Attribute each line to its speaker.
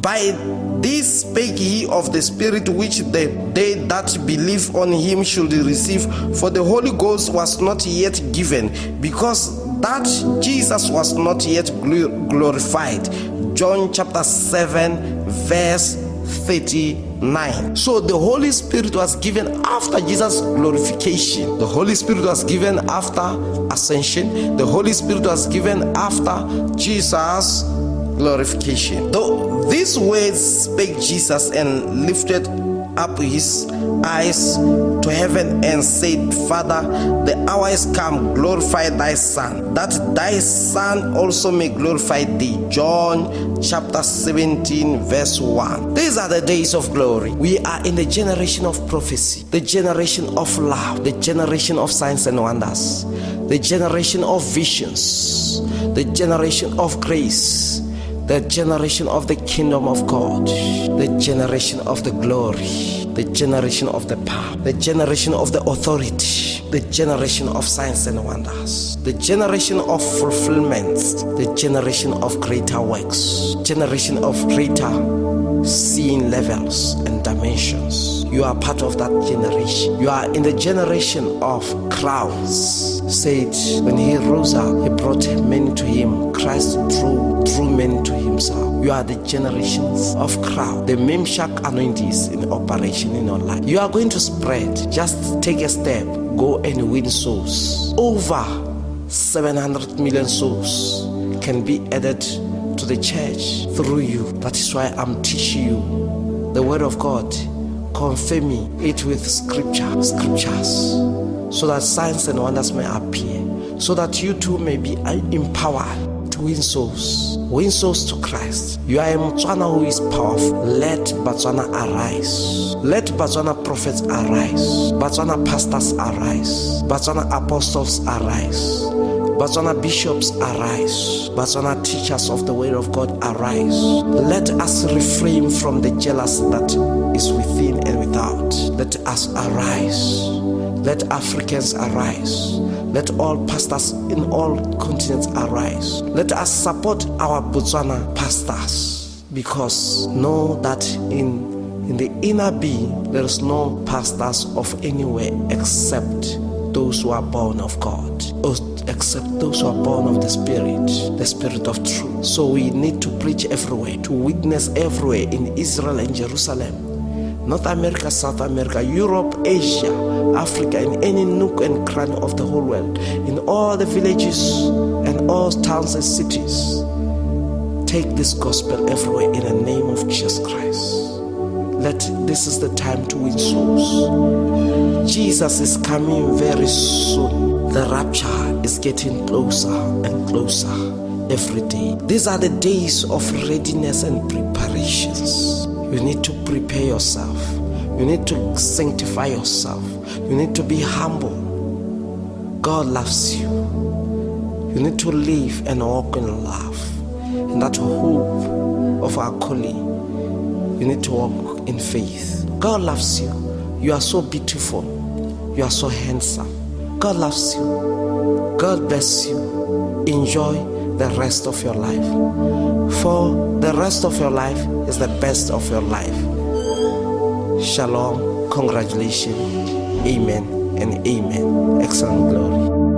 Speaker 1: By this spake he of the Spirit which they that believe on him should receive, for the Holy Ghost was not yet given, because that Jesus was not yet glorified. John chapter 7 verse 39. So the Holy Spirit was given after Jesus' glorification. The Holy Spirit was given after ascension. The Holy Spirit was given after Jesus' glorification. Though these words spake Jesus and lifted up his eyes to heaven and said, Father, the hour is come, glorify thy Son, that thy Son also may glorify thee. John chapter 17 verse 1. These are the days of glory. We are in the generation of prophecy, the generation of love, the generation of signs and wonders, the generation of visions, the generation of grace, the generation of the kingdom of God, the generation of the glory, the generation of the power, the generation of the authority, the generation of signs and wonders, the generation of fulfillment, the generation of greater works, generation of greater seeing levels and dimensions. You are part of that generation. You are in the generation of crowns. Said when he rose up, he brought many to him. Christ drew many to himself. You are the generations of crowd. The Memshak anointing is in operation in your life. You are going to spread. Just take a step. Go and win souls. Over 700 million souls can be added to the church through you. That is why I'm teaching you the word of God, confirming it with scriptures, so that signs and wonders may appear, so that you too may be empowered to win souls to Christ. You are a Motswana who is powerful. Let Botswana arise. Let Botswana prophets arise. Botswana pastors arise. Botswana apostles arise. Botswana bishops arise. Botswana teachers of the word of God arise. Let us refrain from the jealousy that is within and without. Let us arise. Let Africans arise. Let all pastors in all continents arise. Let us support our Botswana pastors, because know that in the inner being there is no pastors of anywhere except those who are born of God, or except those who are born of the Spirit of truth. So we need to preach everywhere, to witness everywhere, in Israel and Jerusalem, North America, South America, Europe, Asia, Africa, in any nook and cranny of the whole world, in all the villages and all towns and cities. Take this gospel everywhere in the name of Jesus Christ. This is the time to win souls. Jesus is coming very soon. The rapture is getting closer and closer every day. These are the days of readiness and preparations. You need to prepare yourself. You need to sanctify yourself. You need to be humble. God loves you. You need to live and walk in love. In that hope of our calling, you need to walk in faith. God loves you. You are so beautiful. You are so handsome. God loves you. God bless you. Enjoy the rest of your life. For the rest of your life is the best of your life. Shalom. Congratulations. Amen and amen. Excellent glory.